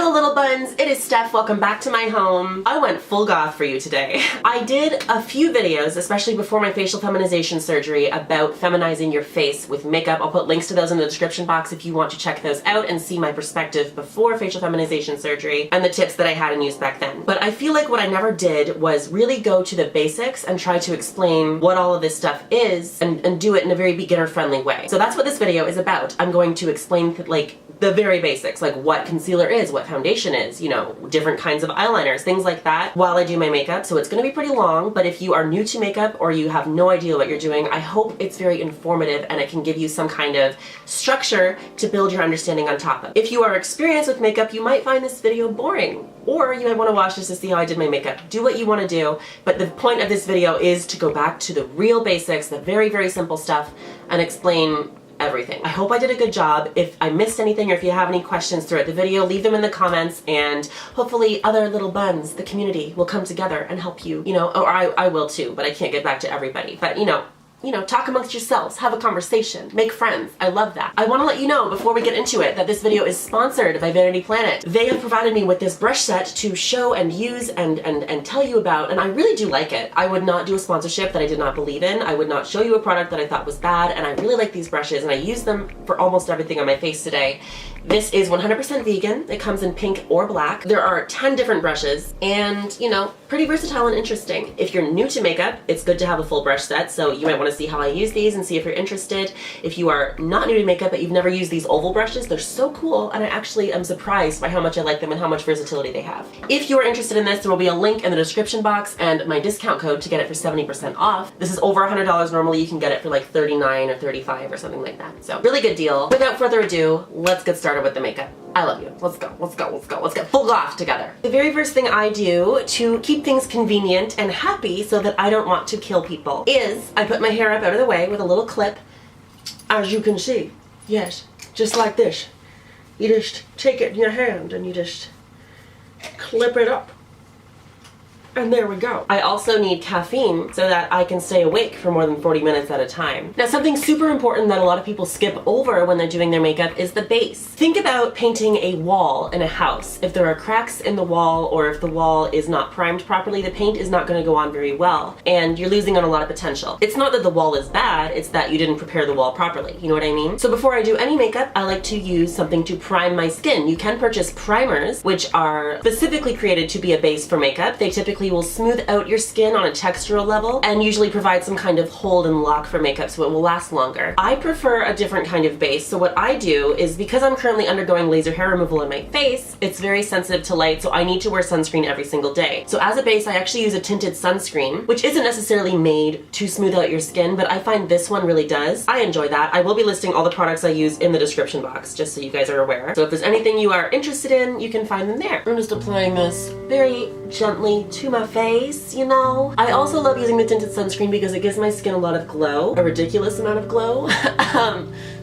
Hello little buns, it is Steph. Welcome back to my home. I went full goth for you today. I did a few videos, especially before my facial feminization surgery, about feminizing your face with makeup. I'll put links to those in the description box if you want to check those out and see my perspective before facial feminization surgery and the tips that I had and used back then. But I feel like what I never did was really go to the basics and try to explain what all of this stuff is and do it in a very beginner friendly way. So that's what this video is about. I'm going to explain like the very basics, like what concealer is, what foundation is, you know, different kinds of eyeliners, things like that while I do my makeup. So it's going to be pretty long, but if you are new to makeup or you have no idea what you're doing, I hope it's very informative and it can give you some kind of structure to build your understanding on top of. If you are experienced with makeup, you might find this video boring, or you might want to watch this to see how I did my makeup. Do what you want to do, but the point of this video is to go back to the real basics, the very, very simple stuff, and explain everything. I hope I did a good job. If I missed anything or if you have any questions throughout the video, leave them in the comments and hopefully other little buns, the community, will come together and help you, you know, or I will too, but I can't get back to everybody. But you know, talk amongst yourselves, have a conversation, make friends. I love that. I want to let you know before we get into it that this video is sponsored by Vanity Planet. They have provided me with this brush set to show and use and tell you about, and I really do like it. I would not do a sponsorship that I did not believe in. I would not show you a product that I thought was bad, and I really like these brushes, and I use them for almost everything on my face today. This is 100% vegan. It comes in pink or black. There are 10 different brushes, and you know, pretty versatile and interesting. If you're new to makeup, it's good to have a full brush set, so you might want to see how I use these and see if you're interested. If you are not new to makeup but you've never used these oval brushes, they're so cool, and I actually am surprised by how much I like them and how much versatility they have. If you are interested in this, there will be a link in the description box and my discount code to get it for 70% off. This is over $100. Normally you can get it for like $39 or $35 or something like that. So really good deal. Without further ado, let's get started with the makeup. I love you. Let's go, let's go, let's go. Let's get full goth together. The very first thing I do to keep things convenient and happy so that I don't want to kill people is I put my hair up out of the way with a little clip, as you can see. Yes, just like this. You just take it in your hand and you just clip it up. And there we go. I also need caffeine so that I can stay awake for more than 40 minutes at a time. Now, something super important that a lot of people skip over when they're doing their makeup is the base. Think about painting a wall in a house. If there are cracks in the wall or if the wall is not primed properly, the paint is not going to go on very well and you're losing on a lot of potential. It's not that the wall is bad, it's that you didn't prepare the wall properly. You know what I mean? So before I do any makeup, I like to use something to prime my skin. You can purchase primers, which are specifically created to be a base for makeup. They typically will smooth out your skin on a textural level and usually provide some kind of hold and lock for makeup so it will last longer. I prefer a different kind of base, so what I do is, because I'm currently undergoing laser hair removal in my face, it's very sensitive to light, so I need to wear sunscreen every single day. So as a base, I actually use a tinted sunscreen, which isn't necessarily made to smooth out your skin, but I find this one really does. I enjoy that. I will be listing all the products I use in the description box, just so you guys are aware. So if there's anything you are interested in, you can find them there. I'm just applying this very gently to my face, you know. I also love using the tinted sunscreen because it gives my skin a lot of glow, a ridiculous amount of glow,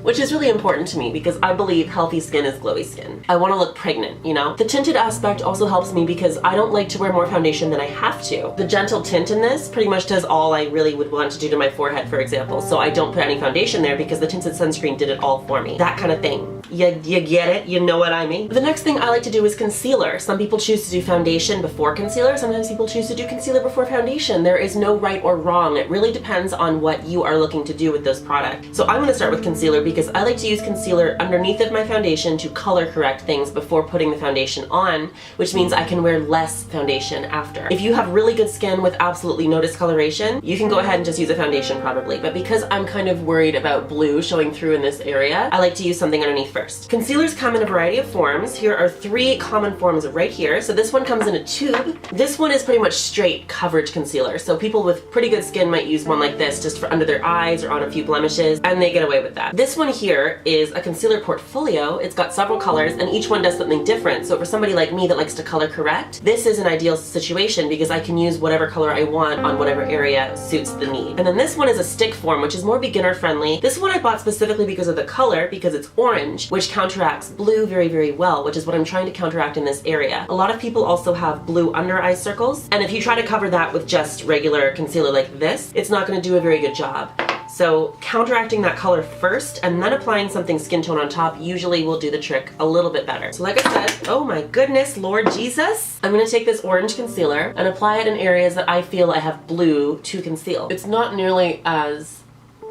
which is really important to me because I believe healthy skin is glowy skin. I want to look pregnant, you know. The tinted aspect also helps me because I don't like to wear more foundation than I have to. The gentle tint in this pretty much does all I really would want to do to my forehead, for example, so I don't put any foundation there because the tinted sunscreen did it all for me. That kind of thing. You get it? You know what I mean? The next thing I like to do is concealer. Some people choose to do foundation before concealer. Sometimes people choose to do concealer before foundation. There is no right or wrong. It really depends on what you are looking to do with this product. So I'm going to start with concealer because I like to use concealer underneath of my foundation to color correct things before putting the foundation on, which means I can wear less foundation after. If you have really good skin with absolutely no discoloration, you can go ahead and just use a foundation probably. But because I'm kind of worried about blue showing through in this area, I like to use something underneath first. Concealers come in a variety of forms. Here are 3 common forms right here. So this one comes in a tube. This one is pretty much straight coverage concealer. So people with pretty good skin might use one like this just for under their eyes or on a few blemishes, and they get away with that. This one here is a concealer portfolio. It's got several colors and each one does something different. So for somebody like me that likes to color correct, this is an ideal situation because I can use whatever color I want on whatever area suits the need. And then this one is a stick form, which is more beginner friendly. This one I bought specifically because of the color, because it's orange, which counteracts blue very, very well, which is what I'm trying to counteract in this area. A lot of people also have blue under eye circles, and if you try to cover that with just regular concealer like this, it's not going to do a very good job. So counteracting that color first and then applying something skin tone on top usually will do the trick a little bit better. So like I said, oh my goodness, Lord Jesus. I'm gonna take this orange concealer and apply it in areas that I feel I have blue to conceal. It's not nearly as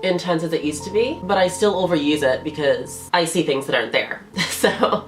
intense as it used to be, but I still overuse it because I see things that aren't there. So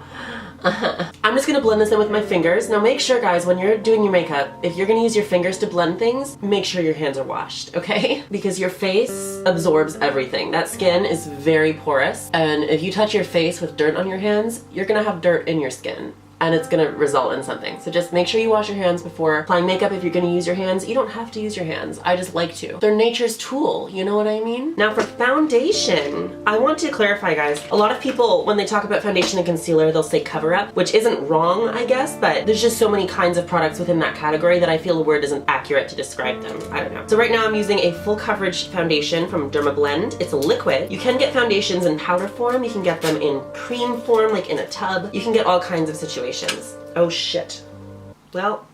I'm just gonna blend this in with my fingers. Now make sure, guys, when you're doing your makeup, if you're gonna use your fingers to blend things, make sure your hands are washed, okay? Because your face absorbs everything. That skin is very porous, and if you touch your face with dirt on your hands, you're gonna have dirt in your skin, and it's gonna result in something. So just make sure you wash your hands before applying makeup. If you're gonna use your hands, you don't have to use your hands. I just like to. They're nature's tool, you know what I mean? Now for foundation, I want to clarify, guys. A lot of people, when they talk about foundation and concealer, they'll say cover up, which isn't wrong, I guess, but there's just so many kinds of products within that category that I feel the word isn't accurate to describe them. I don't know. So right now I'm using a full coverage foundation from Dermablend. It's a liquid. You can get foundations in powder form. You can get them in cream form, like in a tub. You can get all kinds of situations. Oh shit. Well,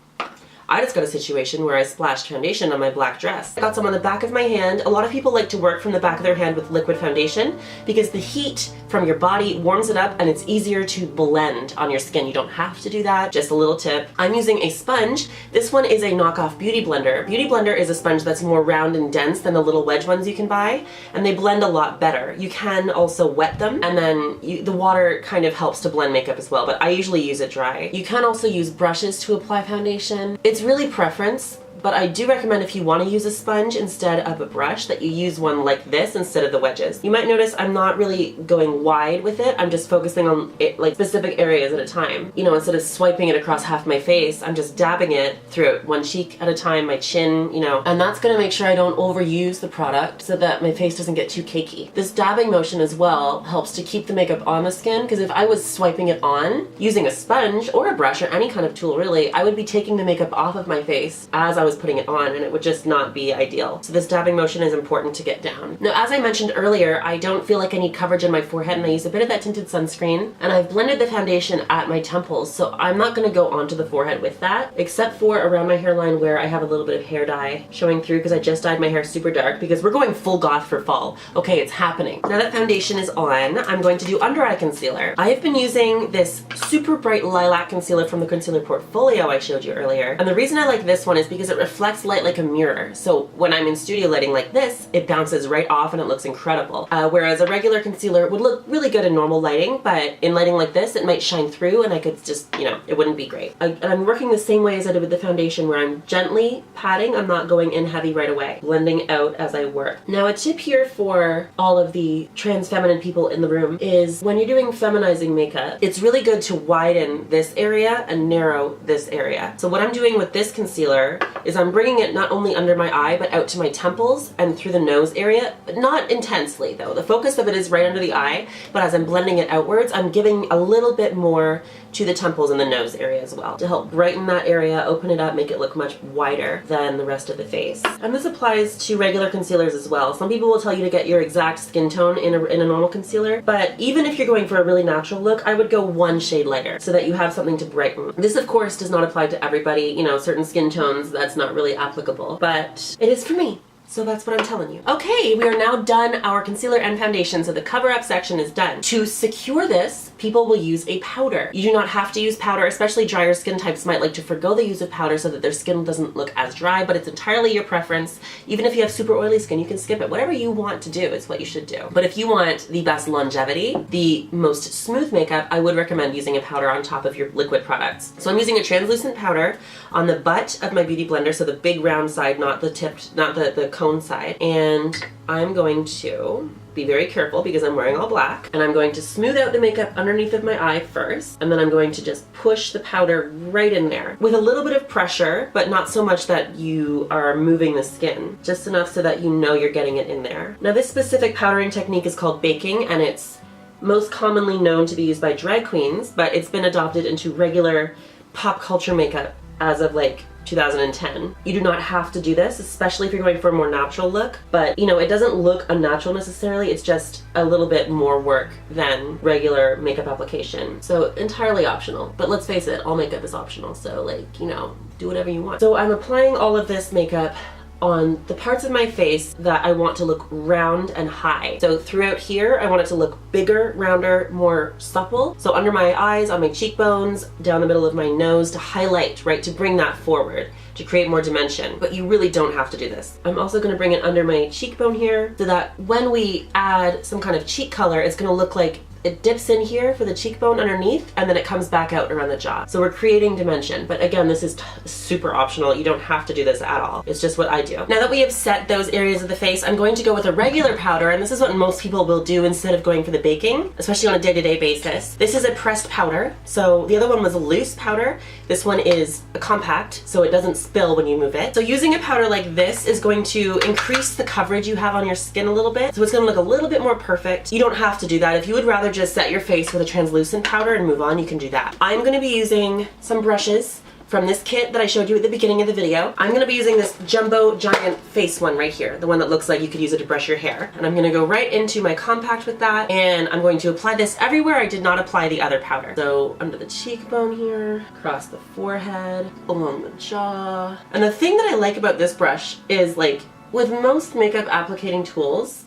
I just got a situation where I splashed foundation on my black dress. I got some on the back of my hand. A lot of people like to work from the back of their hand with liquid foundation because the heat from your body warms it up and it's easier to blend on your skin. You don't have to do that, just a little tip. I'm using a sponge. This one is a knockoff Beauty Blender. Beauty Blender is a sponge that's more round and dense than the little wedge ones you can buy, and they blend a lot better. You can also wet them, and then the water kind of helps to blend makeup as well, but I usually use it dry. You can also use brushes to apply foundation. It's really preference, but I do recommend if you want to use a sponge instead of a brush that you use one like this instead of the wedges. You might notice I'm not really going wide with it. I'm just focusing on it, like specific areas at a time. You know, instead of swiping it across half my face, I'm just dabbing it through one cheek at a time, my chin, you know, and that's gonna make sure I don't overuse the product so that my face doesn't get too cakey. This dabbing motion as well helps to keep the makeup on the skin, because if I was swiping it on using a sponge or a brush or any kind of tool really, I would be taking the makeup off of my face as I was putting it on, and it would just not be ideal. So this dabbing motion is important to get down. Now, as I mentioned earlier, I don't feel like I need coverage in my forehead, and I use a bit of that tinted sunscreen, and I've blended the foundation at my temples, so I'm not going to go onto the forehead with that, except for around my hairline where I have a little bit of hair dye showing through because I just dyed my hair super dark because we're going full goth for fall. Okay, it's happening. Now that foundation is on, I'm going to do under eye concealer. I have been using this super bright lilac concealer from the concealer portfolio I showed you earlier, and the reason I like this one is because it reflects light like a mirror. So when I'm in studio lighting like this, it bounces right off and it looks incredible. Whereas a regular concealer would look really good in normal lighting, but in lighting like this, it might shine through and I could just, you know, it wouldn't be great. And I'm working the same way as I did with the foundation, where I'm gently patting, I'm not going in heavy right away, blending out as I work. Now a tip here for all of the trans feminine people in the room is when you're doing feminizing makeup, it's really good to widen this area and narrow this area. So what I'm doing with this concealer is I'm bringing it not only under my eye, but out to my temples and through the nose area, but not intensely though. The focus of it is right under the eye, but as I'm blending it outwards, I'm giving a little bit more to the temples and the nose area as well to help brighten that area, open it up, make it look much wider than the rest of the face. And this applies to regular concealers as well. Some people will tell you to get your exact skin tone in a normal concealer, but even if you're going for a really natural look, I would go one shade lighter so that you have something to brighten. This of course does not apply to everybody, you know, certain skin tones that's not really applicable, but it is for me. So that's what I'm telling you. Okay, we are now done our concealer and foundation, so the cover-up section is done. To secure this, people will use a powder. You do not have to use powder, especially drier skin types might like to forgo the use of powder so that their skin doesn't look as dry, but it's entirely your preference. Even if you have super oily skin, you can skip it. Whatever you want to do is what you should do. But if you want the best longevity, the most smooth makeup, I would recommend using a powder on top of your liquid products. So I'm using a translucent powder on the butt of my Beauty Blender, so the big round side, not the tipped, not the cone side, and I'm going to be very careful because I'm wearing all black, and I'm going to smooth out the makeup underneath of my eye first, and then I'm going to just push the powder right in there with a little bit of pressure, but not so much that you are moving the skin, just enough so that you know you're getting it in there. Now this specific powdering technique is called baking, and it's most commonly known to be used by drag queens, but it's been adopted into regular pop culture makeup as of like 2010. You do not have to do this, especially if you're going for a more natural look, but you know, it doesn't look unnatural necessarily, it's just a little bit more work than regular makeup application. So entirely optional, but let's face it, all makeup is optional, so like, you know, do whatever you want. So I'm applying all of this makeup on the parts of my face that I want to look round and high. So throughout here, I want it to look bigger, rounder, more supple. So under my eyes, on my cheekbones, down the middle of my nose to highlight, right, to bring that forward, to create more dimension. But you really don't have to do this. I'm also gonna bring it under my cheekbone here so that when we add some kind of cheek color, it's gonna look like it dips in here for the cheekbone underneath and then it comes back out around the jaw. So we're creating dimension, but again, this is super optional. You don't have to do this at all. It's just what I do. Now that we have set those areas of the face, I'm going to go with a regular powder, and this is what most people will do instead of going for the baking, especially on a day-to-day basis. This is a pressed powder. So the other one was a loose powder. This one is a compact, so it doesn't spill when you move it. So using a powder like this is going to increase the coverage you have on your skin a little bit. So it's gonna look a little bit more perfect. You don't have to do that. If you would rather just set your face with a translucent powder and move on, you can do that. I'm gonna be using some brushes from this kit that I showed you at the beginning of the video. I'm gonna be using this jumbo giant face one right here, the one that looks like you could use it to brush your hair. And I'm gonna go right into my compact with that, and I'm going to apply this everywhere I did not apply the other powder. So under the cheekbone here, across the forehead, along the jaw. And the thing that I like about this brush is, like, with most makeup applying tools,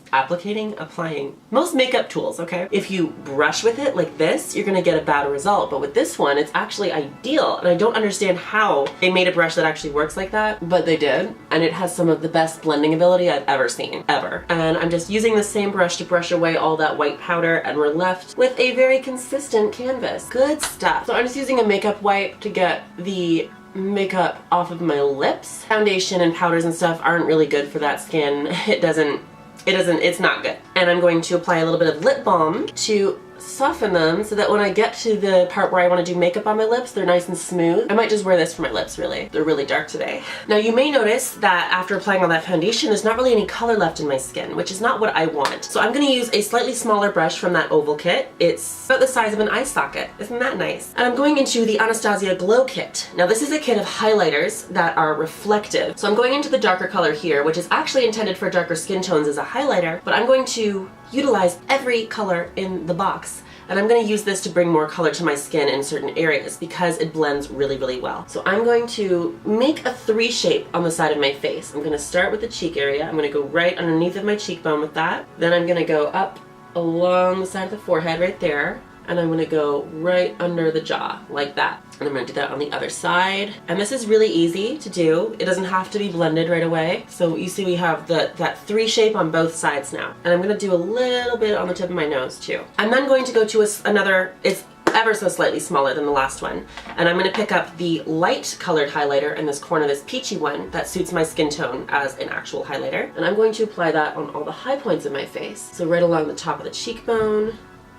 most makeup tools, okay? If you brush with it like this, you're gonna get a bad result. But with this one, it's actually ideal. And I don't understand how they made a brush that actually works like that, but they did. And it has some of the best blending ability I've ever seen, ever. And I'm just using the same brush to brush away all that white powder, and we're left with a very consistent canvas. Good stuff. So I'm just using a makeup wipe to get the makeup off of my lips. Foundation and powders and stuff aren't really good for that skin. It's not good. And I'm going to apply a little bit of lip balm to soften them so that when I get to the part where I want to do makeup on my lips, they're nice and smooth. I might just wear this for my lips, really. They're really dark today. Now you may notice that after applying all that foundation, there's not really any color left in my skin, which is not what I want. So I'm going to use a slightly smaller brush from that oval kit. It's about the size of an eye socket. Isn't that nice? And I'm going into the Anastasia Glow Kit. Now this is a kit of highlighters that are reflective. So I'm going into the darker color here, which is actually intended for darker skin tones as a highlighter, but I'm going to utilize every color in the box. And I'm going to use this to bring more color to my skin in certain areas because it blends really, really well. So I'm going to make a 3 shape on the side of my face. I'm going to start with the cheek area. I'm going to go right underneath of my cheekbone with that. Then I'm going to go up along the side of the forehead right there. And I'm going to go right under the jaw like that. And I'm going to do that on the other side. And this is really easy to do. It doesn't have to be blended right away. So you see we have that 3 shape on both sides now. And I'm going to do a little bit on the tip of my nose too. I'm then going to go to another, it's ever so slightly smaller than the last one. And I'm going to pick up the light colored highlighter in this corner, this peachy one that suits my skin tone as an actual highlighter. And I'm going to apply that on all the high points of my face. So right along the top of the cheekbone,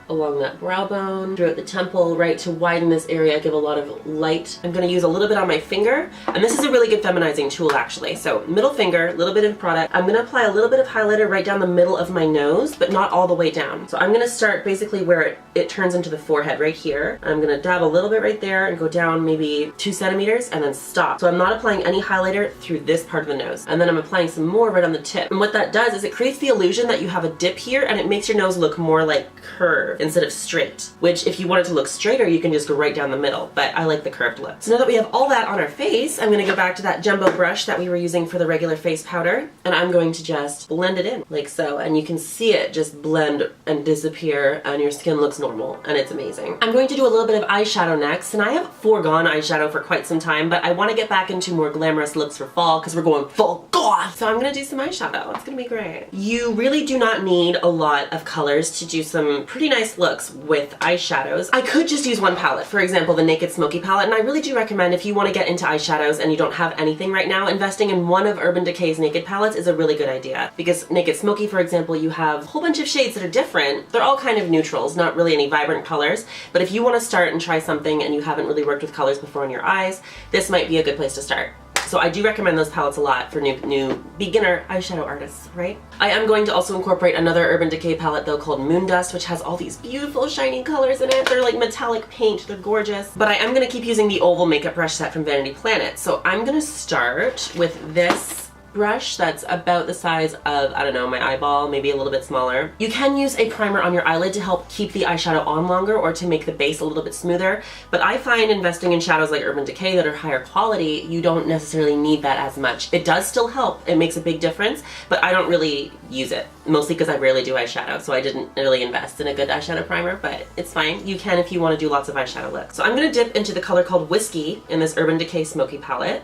along that brow bone, throughout the temple, right, to widen this area, give a lot of light. I'm going to use a little bit on my finger, and this is a really good feminizing tool actually. So middle finger, a little bit of product. I'm going to apply a little bit of highlighter right down the middle of my nose, but not all the way down. So I'm going to start basically where it turns into the forehead right here. I'm going to dab a little bit right there and go down maybe 2 centimeters and then stop. So I'm not applying any highlighter through this part of the nose. And then I'm applying some more right on the tip. And what that does is it creates the illusion that you have a dip here, and it makes your nose look more like curved instead of straight, which if you want it to look straighter, you can just go right down the middle, but I like the curved look. So now that we have all that on our face, I'm going to go back to that jumbo brush that we were using for the regular face powder, and I'm going to just blend it in like so, and you can see it just blend and disappear, and your skin looks normal, and it's amazing. I'm going to do a little bit of eyeshadow next, and I have foregone eyeshadow for quite some time, but I want to get back into more glamorous looks for fall because we're going full goth. So I'm going to do some eyeshadow. It's going to be great. You really do not need a lot of colors to do some pretty nice looks with eyeshadows. I could just use one palette, for example the Naked Smokey palette, and I really do recommend if you want to get into eyeshadows and you don't have anything right now, investing in one of Urban Decay's Naked palettes is a really good idea. Because Naked Smokey, for example, you have a whole bunch of shades that are different. They're all kind of neutrals, not really any vibrant colors, but if you want to start and try something and you haven't really worked with colors before on your eyes, this might be a good place to start. So I do recommend those palettes a lot for new beginner eyeshadow artists, right? I am going to also incorporate another Urban Decay palette though called Moondust, which has all these beautiful shiny colors in it. They're like metallic paint, they're gorgeous. But I am going to keep using the oval makeup brush set from Vanity Planet. So I'm going to start with this brush that's about the size of, I don't know, my eyeball, maybe a little bit smaller. You can use a primer on your eyelid to help keep the eyeshadow on longer or to make the base a little bit smoother, but I find investing in shadows like Urban Decay that are higher quality, you don't necessarily need that as much. It does still help, it makes a big difference, but I don't really use it, mostly because I rarely do eyeshadow, so I didn't really invest in a good eyeshadow primer, but it's fine. You can if you want to do lots of eyeshadow looks. So I'm going to dip into the color called Whiskey in this Urban Decay Smoky palette.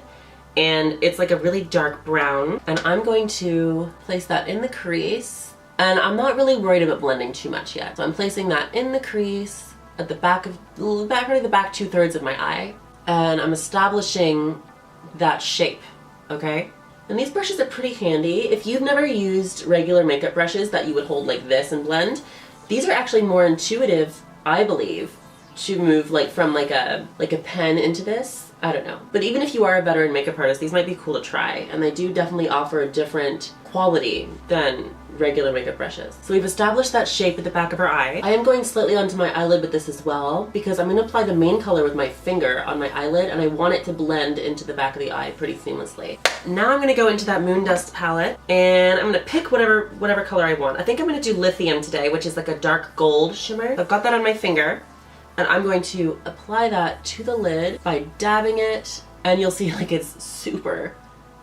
And it's like a really dark brown, and I'm going to place that in the crease, and I'm not really worried about blending too much yet. So I'm placing that in the crease at the back of, already the back 2/3 of my eye, and I'm establishing that shape, okay? And these brushes are pretty handy. If you've never used regular makeup brushes that you would hold like this and blend, these are actually more intuitive, I believe, to move like from like a pen into this. I don't know. But even if you are a veteran makeup artist, these might be cool to try, and they do definitely offer a different quality than regular makeup brushes. So we've established that shape at the back of our eye. I am going slightly onto my eyelid with this as well, because I'm going to apply the main color with my finger on my eyelid, and I want it to blend into the back of the eye pretty seamlessly. Now I'm going to go into that Moondust palette, and I'm going to pick whatever color I want. I think I'm going to do Lithium today, which is like a dark gold shimmer. I've got that on my finger. And I'm going to apply that to the lid by dabbing it, and you'll see like it's super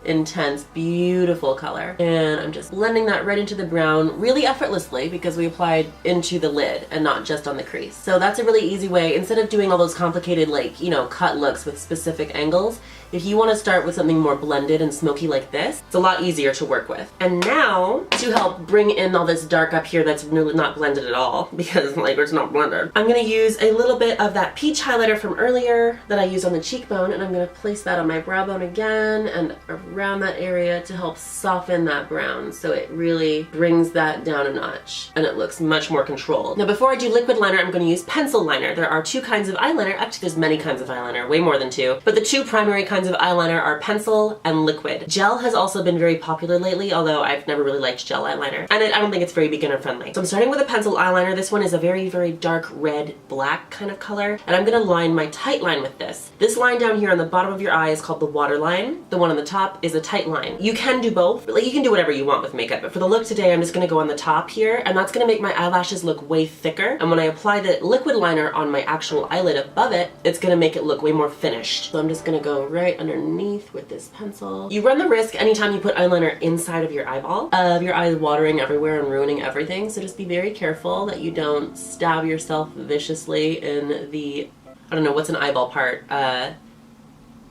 intense, beautiful color. And I'm just blending that right into the brown really effortlessly because we applied into the lid and not just on the crease. So that's a really easy way, instead of doing all those complicated like, you know, cut looks with specific angles, if you want to start with something more blended and smoky like this, it's a lot easier to work with. And now, to help bring in all this dark up here that's really not blended at all, because like it's not blended, I'm going to use a little bit of that peach highlighter from earlier that I used on the cheekbone, and I'm going to place that on my brow bone again and around that area to help soften that brown, so it really brings that down a notch and it looks much more controlled. Now before I do liquid liner, I'm going to use pencil liner. There are two kinds of eyeliner. Actually, there's many kinds of eyeliner, way more than two, but the two primary kinds of eyeliner are pencil and liquid. Gel has also been very popular lately, although I've never really liked gel eyeliner, and I don't think it's very beginner friendly. So I'm starting with a pencil eyeliner. This one is a very, very dark red black kind of color, and I'm going to line my tight line with this. This line down here on the bottom of your eye is called the water line. The one on the top is a tight line. You can do both, like you can do whatever you want with makeup, but for the look today I'm just going to go on the top here, and that's going to make my eyelashes look way thicker, and when I apply the liquid liner on my actual eyelid above it, it's going to make it look way more finished. So I'm just going to go right underneath with this pencil. You run the risk anytime you put eyeliner inside of your eyeball of your eyes watering everywhere and ruining everything, so just be very careful that you don't stab yourself viciously in the, I don't know, what's an eyeball part?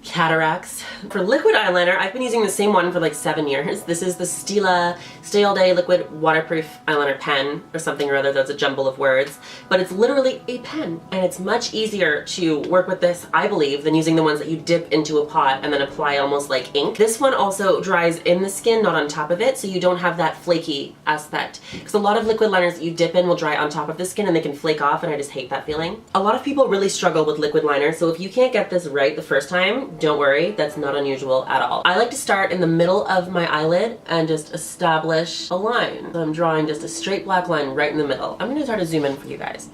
Cataracts. For liquid eyeliner, I've been using the same one for like 7 years. This is the Stila Stay All Day Liquid Waterproof Eyeliner Pen or something or other. That's a jumble of words, but it's literally a pen, and it's much easier to work with this, I believe, than using the ones that you dip into a pot and then apply almost like ink. This one also dries in the skin, not on top of it, so you don't have that flaky aspect, because a lot of liquid liners that you dip in will dry on top of the skin and they can flake off, and I just hate that feeling. A lot of people really struggle with liquid liner, so if you can't get this right the first time, don't worry, that's not unusual at all. I like to start in the middle of my eyelid and just establish a line. So I'm drawing just a straight black line right in the middle. I'm going to try to zoom in for you guys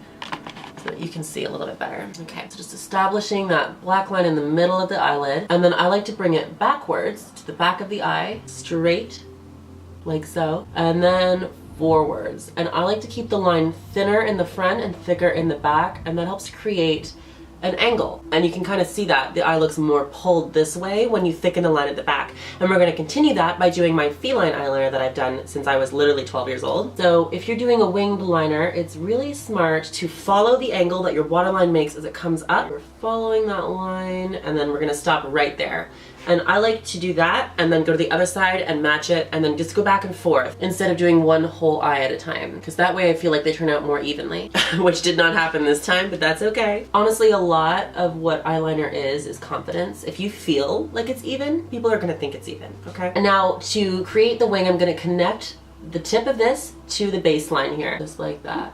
so that you can see a little bit better. Okay, so just establishing that black line in the middle of the eyelid, and then I like to bring it backwards to the back of the eye, straight, like so, and then forwards. And I like to keep the line thinner in the front and thicker in the back, and that helps create an angle, and you can kind of see that the eye looks more pulled this way when you thicken the line at the back. And we're going to continue that by doing my feline eyeliner that I've done since I was literally 12 years old. So if you're doing a winged liner, it's really smart to follow the angle that your waterline makes as it comes up. We're following that line, and then we're going to stop right there. And I like to do that and then go to the other side and match it, and then just go back and forth instead of doing one whole eye at a time, because that way I feel like they turn out more evenly, which did not happen this time, but that's okay. Honestly, a lot of what eyeliner is confidence. If you feel like it's even, people are going to think it's even, okay? And now to create the wing, I'm going to connect the tip of this to the baseline here, just like that.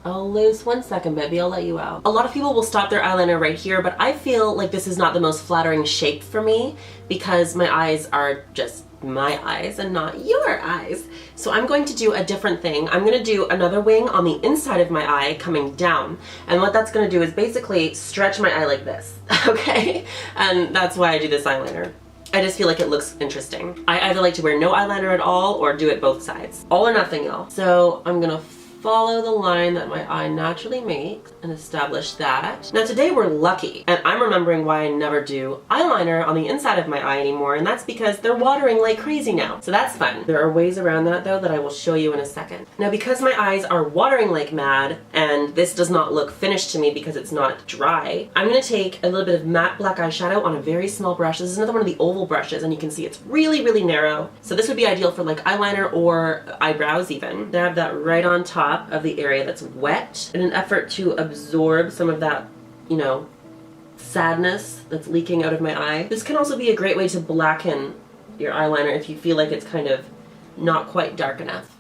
I'll lose 1 second, baby, I'll let you out. A lot of people will stop their eyeliner right here, but I feel like this is not the most flattering shape for me because my eyes are just my eyes and not your eyes. So I'm going to do a different thing. I'm going to do another wing on the inside of my eye coming down, and what that's going to do is basically stretch my eye like this, okay? And that's why I do this eyeliner. I just feel like it looks interesting. I either like to wear no eyeliner at all or do it both sides. All or nothing, y'all. So I'm gonna follow the line that my eye naturally makes and establish that. Now today we're lucky, and I'm remembering why I never do eyeliner on the inside of my eye anymore, and that's because they're watering like crazy now. So that's fun. There are ways around that though that I will show you in a second. Now because my eyes are watering like mad, and this does not look finished to me because it's not dry, I'm gonna take a little bit of matte black eyeshadow on a very small brush. This is another one of the oval brushes, and you can see it's really, really narrow. So this would be ideal for like eyeliner or eyebrows even. Dab that right on top of the area that's wet in an effort to absorb some of that, you know, sadness that's leaking out of my eye. This can also be a great way to blacken your eyeliner if you feel like it's kind of not quite dark enough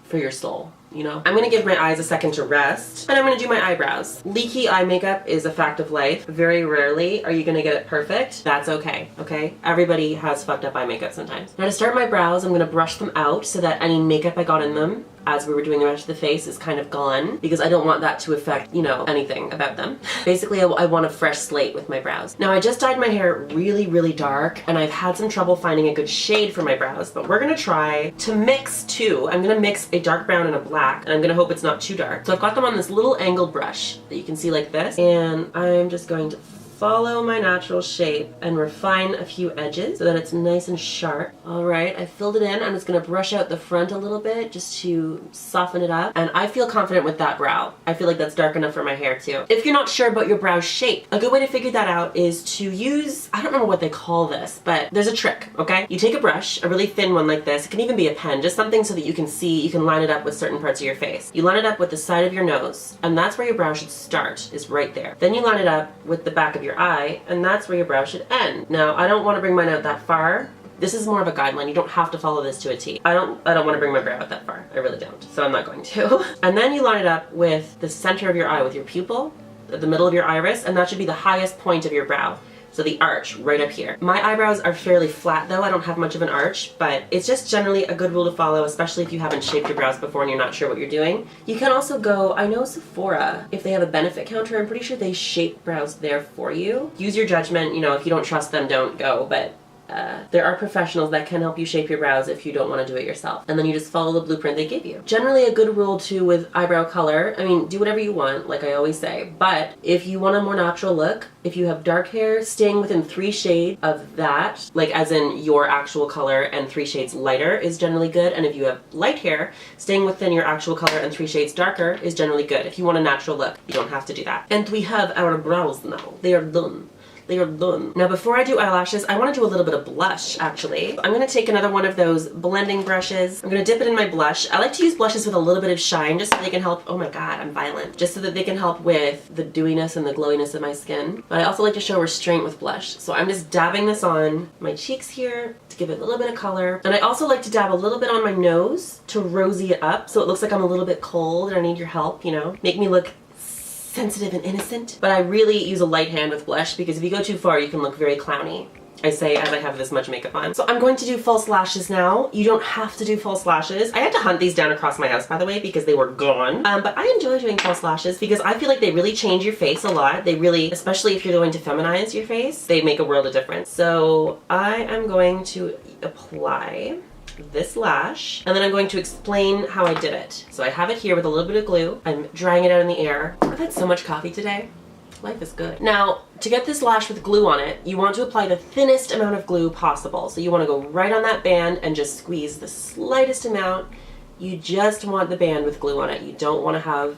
for your soul. You know, I'm gonna give my eyes a second to rest, and I'm gonna do my eyebrows. Leaky eye makeup is a fact of life. Very rarely are you gonna get it perfect. That's okay, okay? Everybody has fucked up eye makeup sometimes. Now to start my brows, I'm gonna brush them out so that any makeup I got in them as we were doing the rest of the face is kind of gone, because I don't want that to affect, you know, anything about them. Basically, I want a fresh slate with my brows. Now I just dyed my hair really, really dark, and I've had some trouble finding a good shade for my brows, but we're gonna try to mix two. I'm gonna mix a dark brown and a black, and I'm gonna hope it's not too dark. So I've got them on this little angled brush that you can see like this, and I'm just going to follow my natural shape and refine a few edges so that it's nice and sharp. All right, I filled it in. I'm just gonna brush out the front a little bit just to soften it up. And I feel confident with that brow. I feel like that's dark enough for my hair too. If you're not sure about your brow shape, a good way to figure that out is to use, I don't remember what they call this, but there's a trick, okay? You take a brush, a really thin one like this. It can even be a pen, just something so that you can see, you can line it up with certain parts of your face. You line it up with the side of your nose, and that's where your brow should start, is right there. Then you line it up with the back of your eye, and that's where your brow should end. Now, I don't want to bring mine out that far. This is more of a guideline. You don't have to follow this to a T. I don't want to bring my brow out that far. I really don't. So I'm not going to. And then you line it up with the center of your eye, with your pupil, the middle of your iris, and that should be the highest point of your brow. So the arch right up here. My eyebrows are fairly flat though. I don't have much of an arch, but it's just generally a good rule to follow, especially if you haven't shaped your brows before and you're not sure what you're doing. You can also go, I know Sephora, if they have a benefit counter, I'm pretty sure they shape brows there for you. Use your judgment, you know, if you don't trust them, don't go, but there are professionals that can help you shape your brows if you don't want to do it yourself. And then you just follow the blueprint they give you. Generally a good rule too with eyebrow color, I mean, do whatever you want, like I always say, but if you want a more natural look, if you have dark hair, staying within 3 shades of that, like as in your actual color and 3 shades lighter is generally good. And if you have light hair, staying within your actual color and 3 shades darker is generally good. If you want a natural look, you don't have to do that. And we have our brows now. They are done. They are done. Now before I do eyelashes, I want to do a little bit of blush actually. I'm going to take another one of those blending brushes. I'm going to dip it in my blush. I like to use blushes with a little bit of shine just so they can help, oh my god, I'm violent. Just so that they can help with the dewiness and the glowiness of my skin. But I also like to show restraint with blush. So I'm just dabbing this on my cheeks here to give it a little bit of color. And I also like to dab a little bit on my nose to rosy it up so it looks like I'm a little bit cold and I need your help, you know. Make me look sensitive and innocent. But I really use a light hand with blush because if you go too far, you can look very clowny. I say as I have this much makeup on. So I'm going to do false lashes now. You don't have to do false lashes. I had to hunt these down across my house, by the way, because they were gone. But I enjoy doing false lashes because I feel like they really change your face a lot. They really, especially if you're going to feminize your face, they make a world of difference. So I am going to apply this lash, and then I'm going to explain how I did it. So I have it here with a little bit of glue. I'm drying it out in the air. I've had so much coffee today. Life is good. Now, to get this lash with glue on it, you want to apply the thinnest amount of glue possible. So you want to go right on that band and just squeeze the slightest amount. You just want the band with glue on it. You don't want to have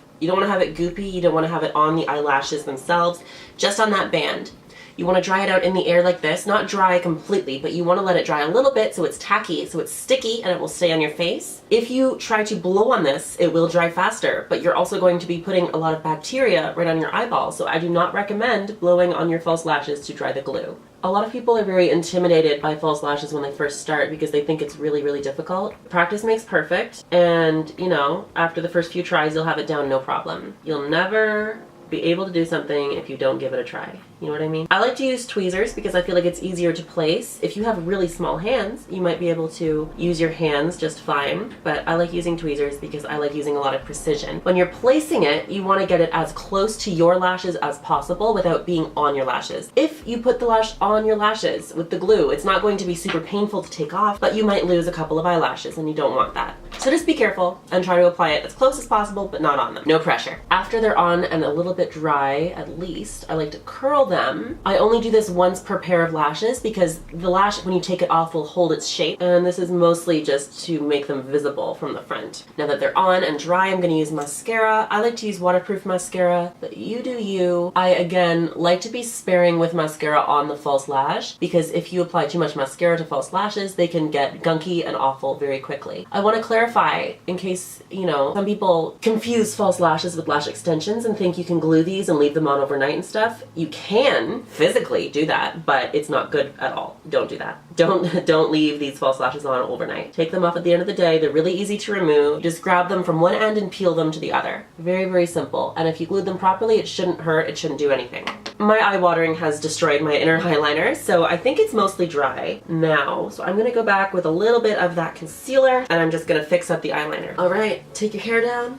it goopy. You don't want to have it on the eyelashes themselves. Just on that band. You want to dry it out in the air like this, not dry completely, but you want to let it dry a little bit so it's tacky, so it's sticky, and it will stay on your face. If you try to blow on this, it will dry faster, but you're also going to be putting a lot of bacteria right on your eyeball, so I do not recommend blowing on your false lashes to dry the glue. A lot of people are very intimidated by false lashes when they first start because they think it's really, really difficult. Practice makes perfect, and you know, after the first few tries, you'll have it down no problem. You'll never be able to do something if you don't give it a try. You know what I mean? I like to use tweezers because I feel like it's easier to place. If you have really small hands, you might be able to use your hands just fine, but I like using tweezers because I like using a lot of precision. When you're placing it, you want to get it as close to your lashes as possible without being on your lashes. If you put the lash on your lashes with the glue, it's not going to be super painful to take off, but you might lose a couple of eyelashes and you don't want that. So just be careful and try to apply it as close as possible, but not on them. No pressure. After they're on and a little bit dry, at least, I like to curl them. I only do this once per pair of lashes because the lash, when you take it off, will hold its shape. And this is mostly just to make them visible from the front. Now that they're on and dry, I'm gonna use mascara. I like to use waterproof mascara, but you do you. I, again, like to be sparing with mascara on the false lash because if you apply too much mascara to false lashes, they can get gunky and awful very quickly. I want to clarify in case, you know, some people confuse false lashes with lash extensions and think you can glue these and leave them on overnight and stuff. You can physically do that, but it's not good at all. Don't do that. Don't leave these false lashes on overnight. Take them off at the end of the day. They're really easy to remove. Just grab them from one end and peel them to the other. Very, very simple. And if you glued them properly, it shouldn't hurt. It shouldn't do anything. My eye watering has destroyed my inner eyeliner, so I think it's mostly dry now. So I'm gonna go back with a little bit of that concealer and I'm just gonna fix up the eyeliner. All right, take your hair down,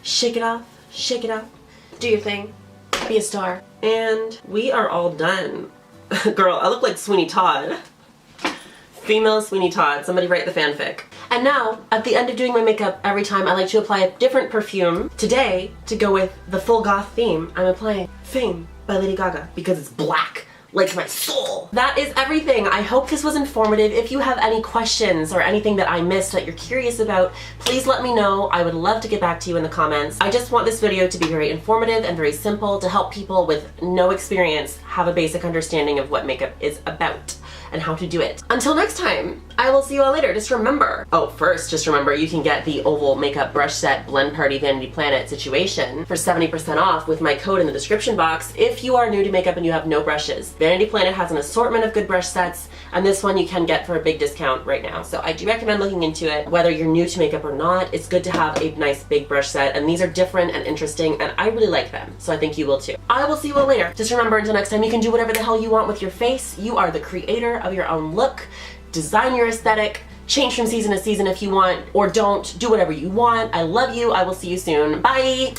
shake it off, do your thing, be a star. And we are all done. Girl, I look like Sweeney Todd. Female Sweeney Todd, somebody write the fanfic. And now, at the end of doing my makeup, every time I like to apply a different perfume. Today, to go with the full goth theme, I'm applying Fame by Lady Gaga because it's black, like my soul. That is everything. I hope this was informative. If you have any questions or anything that I missed that you're curious about, please let me know. I would love to get back to you in the comments. I just want this video to be very informative and very simple to help people with no experience have a basic understanding of what makeup is about and how to do it. Until next time, I will see you all later. Just remember, just remember you can get the Oval Makeup Brush Set Blend Party Vanity Planet situation for 70% off with my code in the description box if you are new to makeup and you have no brushes. Vanity Planet has an assortment of good brush sets, and this one you can get for a big discount right now. So I do recommend looking into it. Whether you're new to makeup or not, it's good to have a nice big brush set, and these are different and interesting, and I really like them, so I think you will too. I will see you all later. Just remember, until next time, you can do whatever the hell you want with your face. You are the creator of your own look. Design your aesthetic, change from season to season if you want, or don't. Do whatever you want. I love you. I will see you soon. Bye!